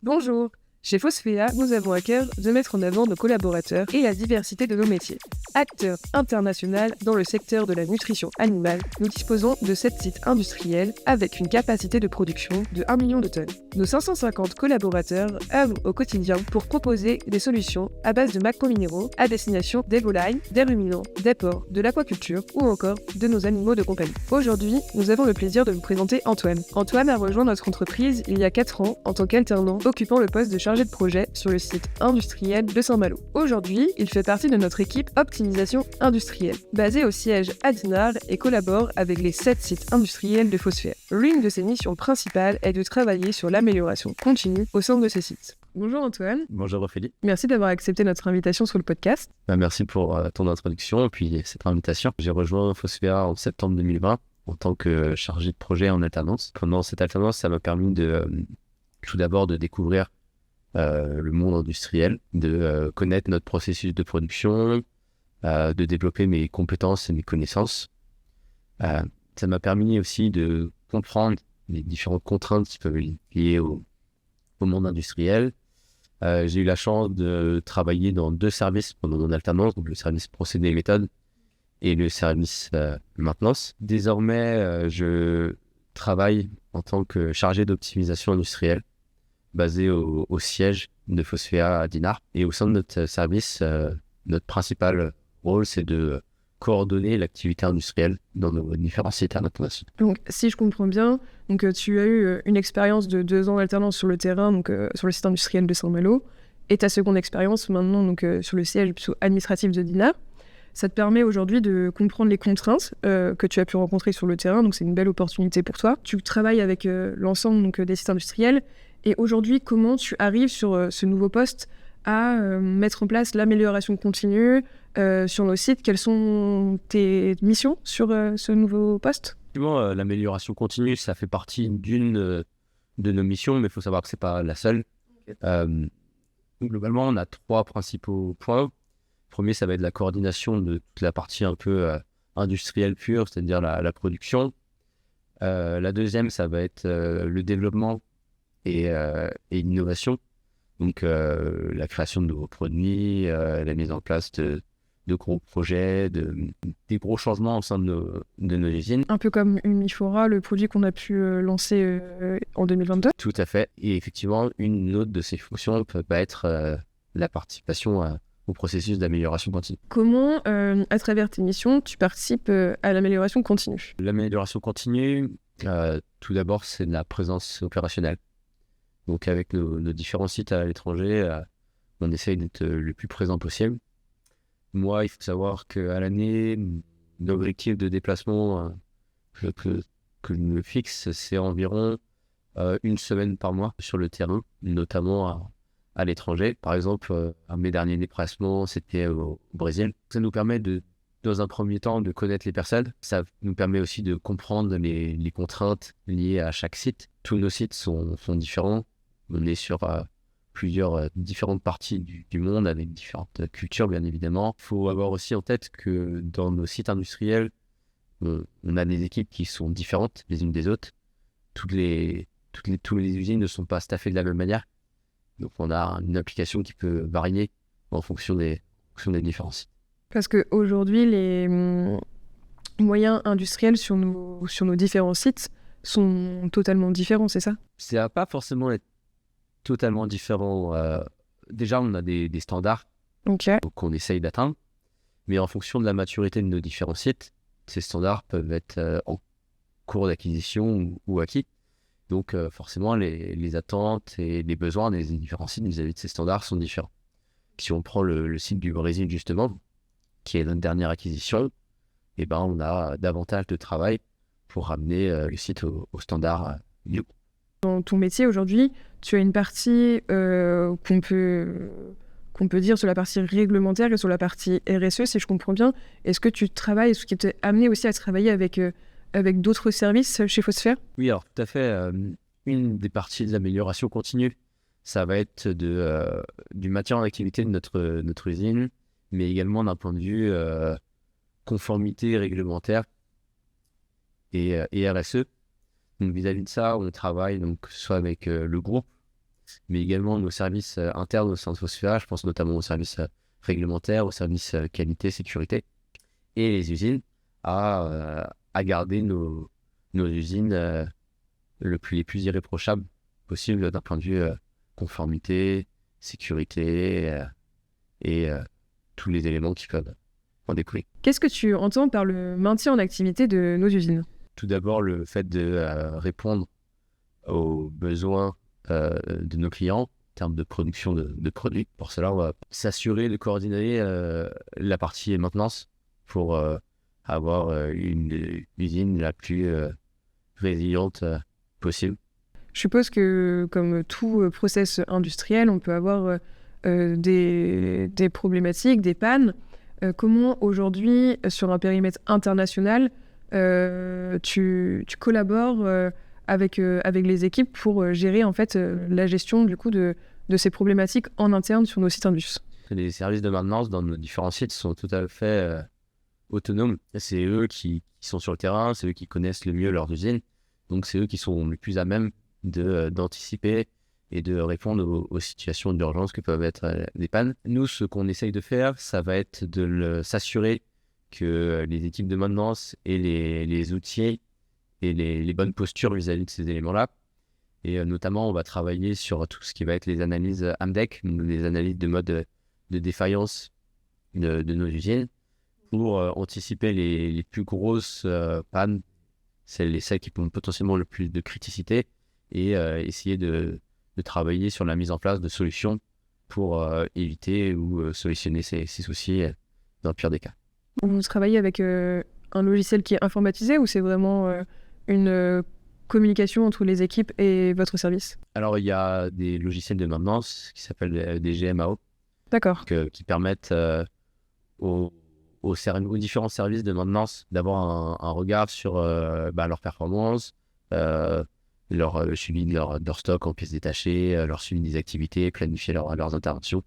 Bonjour. Chez Phosphea, nous avons à cœur de mettre en avant nos collaborateurs et la diversité de nos métiers. Acteur international dans le secteur de la nutrition animale, nous disposons de 7 sites industriels avec une capacité de production de 1 million de tonnes. Nos 550 collaborateurs œuvrent au quotidien pour proposer des solutions à base de macrominéraux à destination des volailles, des ruminants, des porcs, de l'aquaculture ou encore de nos animaux de compagnie. Aujourd'hui, nous avons le plaisir de vous présenter Antoine. Antoine a rejoint notre entreprise il y a 4 ans en tant qu'alternant, occupant le poste de chargé de projet sur le site industriel de Saint-Malo. Aujourd'hui, il fait partie de notre équipe optimisation industrielle, basée au siège à Dinard et collabore avec les 7 sites industriels de Phosphea. L'une de ses missions principales est de travailler sur l'amélioration continue au sein de ces sites. Bonjour Antoine. Bonjour Ophélie. Merci d'avoir accepté notre invitation sur le podcast. Merci pour ton introduction et puis cette invitation. J'ai rejoint Phosphea en septembre 2020 en tant que chargé de projet en alternance. Pendant cette alternance, ça m'a permis tout d'abord de découvrir le monde industriel, de connaître notre processus de production, de développer mes compétences et mes connaissances. Ça m'a permis aussi de comprendre les différentes contraintes qui peuvent être liées au monde industriel. J'ai eu la chance de travailler dans 2 services pendant mon alternance, donc le service procédés et méthodes et le service maintenance. Désormais, je travaille en tant que chargé d'optimisation industrielle, basé au siège de Phosphea à Dinard. Et au sein de notre service, notre principal rôle, c'est de coordonner l'activité industrielle dans nos différents sites internationaux. Donc, si je comprends bien, tu as eu une expérience de 2 ans d'alternance sur le terrain, sur le site industriel de Saint-Malo, et ta seconde expérience maintenant sur le siège administratif de Dinard. Ça te permet aujourd'hui de comprendre les contraintes que tu as pu rencontrer sur le terrain, donc c'est une belle opportunité pour toi. Tu travailles avec l'ensemble des sites industriels, et aujourd'hui, comment tu arrives sur ce nouveau poste à mettre en place l'amélioration continue sur nos sites? Quelles sont tes missions sur ce nouveau poste? Effectivement, l'amélioration continue, ça fait partie d'une de nos missions, mais il faut savoir que ce n'est pas la seule. Globalement, on a 3 principaux points. Le premier, ça va être la coordination de toute la partie un peu industrielle pure, c'est-à-dire la production. La deuxième, ça va être le développement et l'innovation. Donc, la création de nouveaux produits, la mise en place de gros projets, des gros changements au sein de nos usines. Un peu comme Umifora, le produit qu'on a pu lancer en 2022. Tout à fait. Et effectivement, une autre de ces fonctions peut être la participation au processus d'amélioration continue. Comment, à travers tes missions, tu participes à l'amélioration continue? L'amélioration continue, tout d'abord, c'est de la présence opérationnelle. Donc, avec nos différents sites à l'étranger, on essaye d'être le plus présent possible. Moi, il faut savoir qu'à l'année, l'objectif de déplacement que je me fixe, c'est environ 1 semaine par mois sur le terrain, notamment à l'étranger. Par exemple, un de mes derniers déplacements, c'était au Brésil. Ça nous permet dans un premier temps, de connaître les personnes. Ça nous permet aussi de comprendre les contraintes liées à chaque site. Tous nos sites sont différents. On est sur plusieurs différentes parties du monde avec différentes cultures, bien évidemment. Il faut avoir aussi en tête que dans nos sites industriels, on a des équipes qui sont différentes les unes des autres. Toutes les usines ne sont pas staffées de la même manière. Donc, on a une application qui peut varier en fonction des différents sites. Parce qu'aujourd'hui, les moyens industriels sur nos différents sites sont totalement différents, c'est ça? Ça va pas forcément être totalement différent. Déjà, on a des standards qu'on essaye d'atteindre. Mais en fonction de la maturité de nos différents sites, ces standards peuvent être en cours d'acquisition ou acquis. Donc, forcément, les attentes et les besoins des différents sites vis-à-vis de ces standards sont différents. Si on prend le site du Brésil, justement, qui est notre dernière acquisition, on a davantage de travail pour ramener le site au standard mieux. Dans ton métier aujourd'hui, tu as une partie qu'on peut dire sur la partie réglementaire et sur la partie RSE, si je comprends bien. Est-ce que tu travailles, est-ce que tu es amené aussi à travailler avec d'autres services chez Phosphea? Oui, alors tout à fait. Une des parties de l'amélioration continue, ça va être du maintien en activité de notre usine, mais également d'un point de vue conformité réglementaire et RSE. Donc vis-à-vis de ça, on travaille donc, que ce soit avec le groupe, mais également nos services internes au sein de Phosphia. Je pense notamment aux services réglementaires, aux services qualité, sécurité, et les usines, à garder nos usines les plus irréprochables possibles d'un point de vue conformité, sécurité et tous les éléments qui peuvent en découler. Qu'est-ce que tu entends par le maintien en activité de nos usines? Tout d'abord, le fait de répondre aux besoins de nos clients en termes de production de produits. Pour cela, on va s'assurer de coordonner la partie maintenance pour avoir une usine la plus résiliente possible. Je suppose que, comme tout process industriel, on peut avoir des problématiques, des pannes. Comment aujourd'hui, sur un périmètre international, tu collabores avec les équipes pour gérer en fait la gestion du coup de ces problématiques en interne sur nos sites Indus? Les services de maintenance dans nos différents sites sont tout à fait autonomes. C'est eux qui sont sur le terrain, c'est eux qui connaissent le mieux leurs usines. Donc c'est eux qui sont les plus à même d'anticiper et de répondre aux situations d'urgence que peuvent être des pannes. Nous, ce qu'on essaye de faire, ça va être de s'assurer que les équipes de maintenance aient les outils et les bonnes postures vis-à-vis de ces éléments-là. Et notamment, on va travailler sur tout ce qui va être les analyses AMDEC, les analyses de mode de défaillance de nos usines, pour anticiper les plus grosses pannes, celles qui ont potentiellement le plus de criticité, et essayer de travailler sur la mise en place de solutions pour éviter ou solutionner ces soucis dans le pire des cas. Vous travaillez avec un logiciel qui est informatisé ou c'est vraiment une communication entre les équipes et votre service? Alors, il y a des logiciels de maintenance qui s'appellent des GMAO. D'accord. Qui permettent aux différents services de maintenance d'avoir un regard sur leur performance, leur suivi de leur stock en pièces détachées, leur suivi des activités, planifier leurs interventions.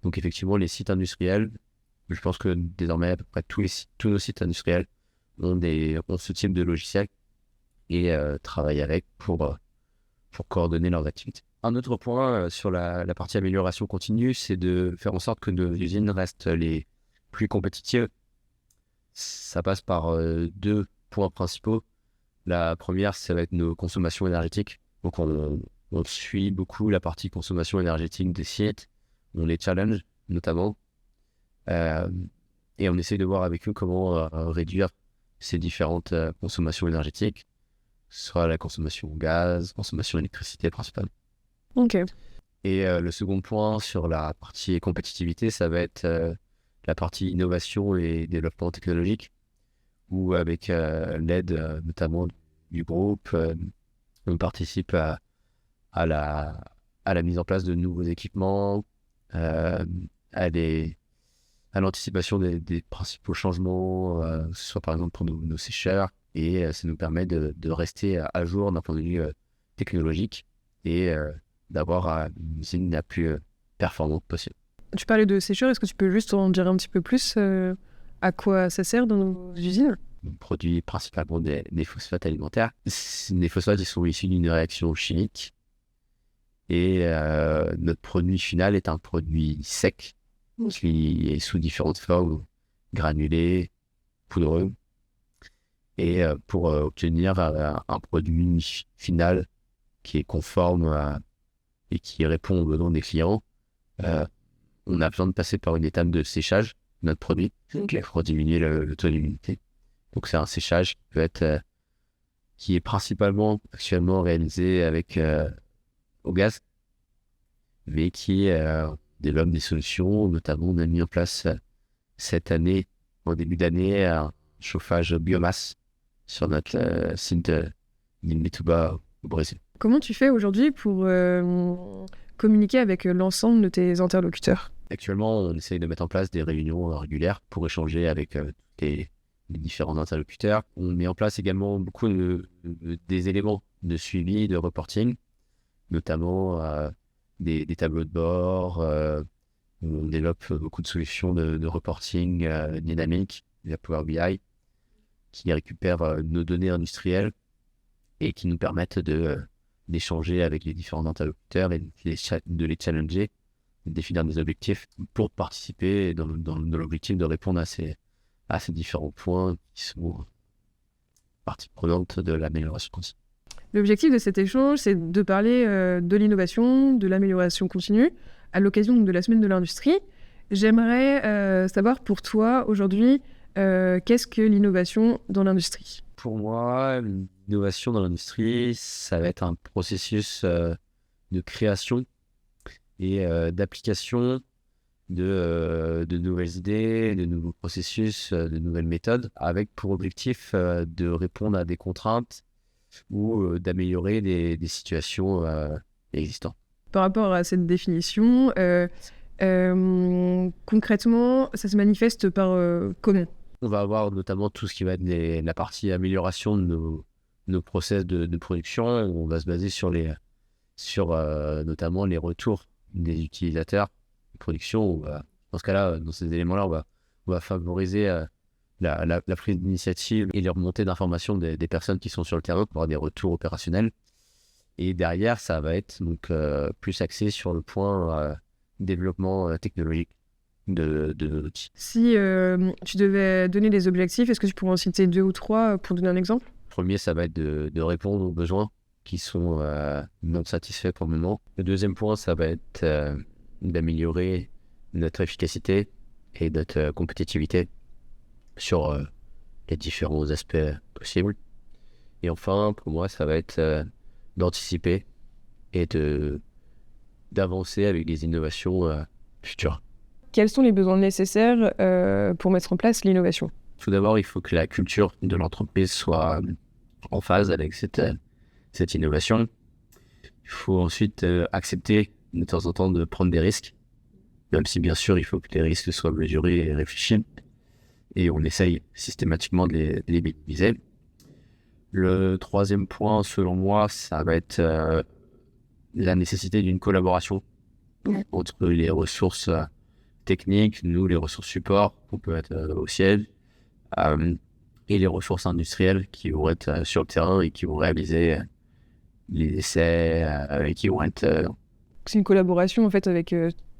Donc effectivement, les sites industriels, je pense que désormais à peu près tous nos sites industriels ont ce type de logiciel et travaillent avec pour coordonner leurs activités. Un autre point sur la partie amélioration continue, c'est de faire en sorte que nos usines restent les plus compétitives. Ça passe par deux points principaux. La première, ça va être nos consommations énergétiques. Donc, on suit beaucoup la partie consommation énergétique des sites. On les challenge, notamment. Et on essaie de voir avec eux comment réduire ces différentes consommations énergétiques, soit la consommation gaz, consommation électricité principalement. Ok. Et le second point sur la partie compétitivité, ça va être la partie innovation et développement technologique, où avec l'aide notamment du groupe, on participe à la mise en place de nouveaux équipements, à l'anticipation des principaux changements, que ce soit par exemple pour nos sécheurs, et ça nous permet de rester à jour d'un point de vue technologique et d'avoir une usine la plus performante possible. Tu parlais de sécheurs, est-ce que tu peux juste en dire un petit peu plus à quoi ça sert dans nos usines? On produit principalement des phosphates alimentaires. Les phosphates, ils sont issus d'une réaction chimique et notre produit final est un produit sec qui est sous différentes formes, granulé, poudreux, et pour obtenir un produit final qui est conforme et qui répond aux besoins des clients, on a besoin de passer par une étape de séchage de notre produit pour diminuer le taux d'humidité. Donc c'est un séchage qui est principalement actuellement réalisé avec au gaz, mais qui développe des solutions. Notamment, on a mis en place cette année, en début d'année, un chauffage biomasse sur notre site de Mituba au Brésil. Comment tu fais aujourd'hui pour communiquer avec l'ensemble de tes interlocuteurs? Actuellement, on essaye de mettre en place des réunions régulières pour échanger avec les différents interlocuteurs. On met en place également beaucoup des éléments de suivi, de reporting, notamment des tableaux de bord. On développe beaucoup de solutions de reporting dynamique via Power BI qui récupèrent nos données industrielles et qui nous permettent de d'échanger avec les différents interlocuteurs et de les challenger, de définir des objectifs pour participer dans l'objectif de répondre à ces différents points qui sont partie prenante de l'amélioration continue. L'objectif de cet échange, c'est de parler de l'innovation, de l'amélioration continue, à l'occasion de la semaine de l'industrie. J'aimerais savoir pour toi, aujourd'hui, qu'est-ce que l'innovation dans l'industrie ? Pour moi, l'innovation dans l'industrie, ça va être un processus de création et d'application de nouvelles idées, de nouveaux processus, de nouvelles méthodes, avec pour objectif de répondre à des contraintes ou d'améliorer des situations existantes. Par rapport à cette définition, concrètement, ça se manifeste par comment ? On va avoir notamment tout ce qui va être la partie amélioration de nos process de production. On va se baser sur notamment les retours des utilisateurs de production. Dans ce cas-là, dans ces éléments-là, on va favoriser la prise d'initiative et les remontées d'informations des personnes qui sont sur le terrain pour avoir des retours opérationnels. Et derrière, ça va être donc plus axé sur le point développement technologique de l'outil. Si tu devais donner des objectifs, est-ce que tu pourrais en citer 2 ou 3 pour donner un exemple ? Le premier, ça va être de répondre aux besoins qui sont non satisfaits pour le moment. Le deuxième point, ça va être d'améliorer notre efficacité et notre compétitivité sur les différents aspects possibles. Et enfin, pour moi, ça va être d'anticiper et d'avancer avec des innovations futures. Quels sont les besoins nécessaires pour mettre en place l'innovation ? Tout d'abord, il faut que la culture de l'entreprise soit en phase avec cette innovation. Il faut ensuite accepter de temps en temps de prendre des risques, même si bien sûr il faut que les risques soient mesurés et réfléchis. Et on essaye systématiquement de les minimiser. Le troisième point, selon moi, ça va être la nécessité d'une collaboration entre les ressources techniques, nous les ressources support, qu'on peut être au siège, et les ressources industrielles qui vont être sur le terrain et qui vont réaliser les essais et qui vont être... C'est une collaboration en fait avec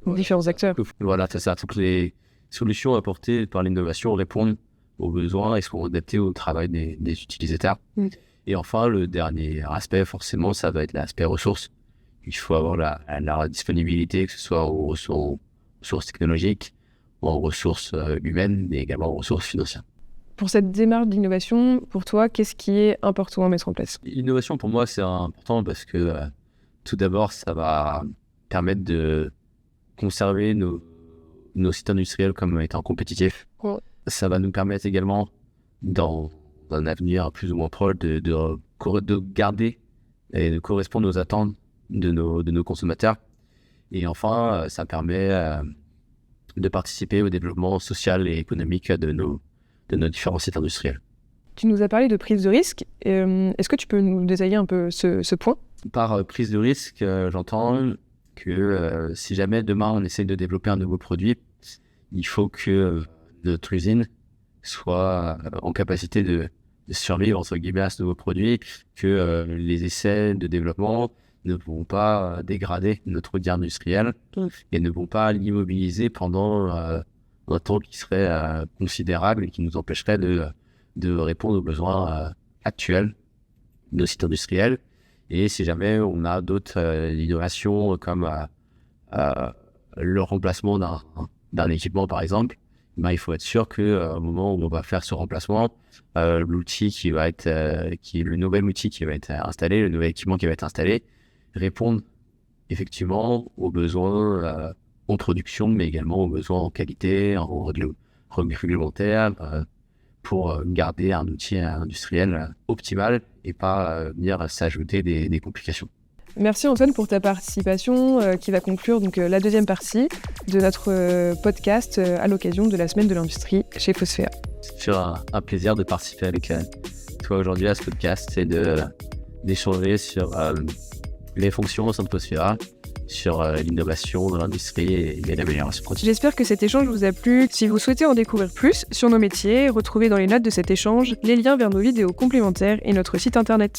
différents acteurs. Voilà, c'est ça. Toutes les solutions apportées par l'innovation répondent aux besoins et sont adaptées au travail des utilisateurs. Et enfin, le dernier aspect, forcément, ça va être l'aspect ressources. Il faut avoir la disponibilité, que ce soit aux ressources technologiques, ou en ressources humaines, mais également en ressources financières. Pour cette démarche d'innovation, pour toi, qu'est-ce qui est important à mettre en place ? L'innovation, pour moi, c'est important parce que tout d'abord, ça va permettre de conserver nos sites industriels comme étant compétitifs. Ouais. Ça va nous permettre également, dans un avenir plus ou moins proche, de garder et de correspondre aux attentes de nos consommateurs. Et enfin, ça permet de participer au développement social et économique de nos différents sites industriels. Tu nous as parlé de prise de risque. Est-ce que tu peux nous détailler un peu ce point ? Par prise de risque, j'entends que si jamais demain on essaie de développer un nouveau produit, il faut que notre usine soit en capacité de survivre entre guillemets à ce nouveau produit, que les essais de développement ne vont pas dégrader notre outil industriel et ne vont pas l'immobiliser pendant un temps qui serait considérable et qui nous empêcherait de répondre aux besoins actuels de nos sites industriels. Et si jamais on a d'autres innovations comme le remplacement d'un équipement par exemple, il faut être sûr qu'au moment où on va faire ce remplacement, l'outil le nouvel outil qui va être installé, le nouvel équipement qui va être installé, répondre effectivement aux besoins en production, mais également aux besoins en qualité, en réglementaire, pour garder un outil industriel optimal et pas venir s'ajouter des complications. Merci Antoine pour ta participation qui va conclure donc, la deuxième partie de notre podcast à l'occasion de la semaine de l'industrie chez Phosphea. C'est un plaisir de participer avec toi aujourd'hui à ce podcast et d'échanger sur les fonctions au sein de Phosphea, sur l'innovation dans l'industrie et l'amélioration continue. J'espère que cet échange vous a plu. Si vous souhaitez en découvrir plus sur nos métiers, retrouvez dans les notes de cet échange les liens vers nos vidéos complémentaires et notre site internet.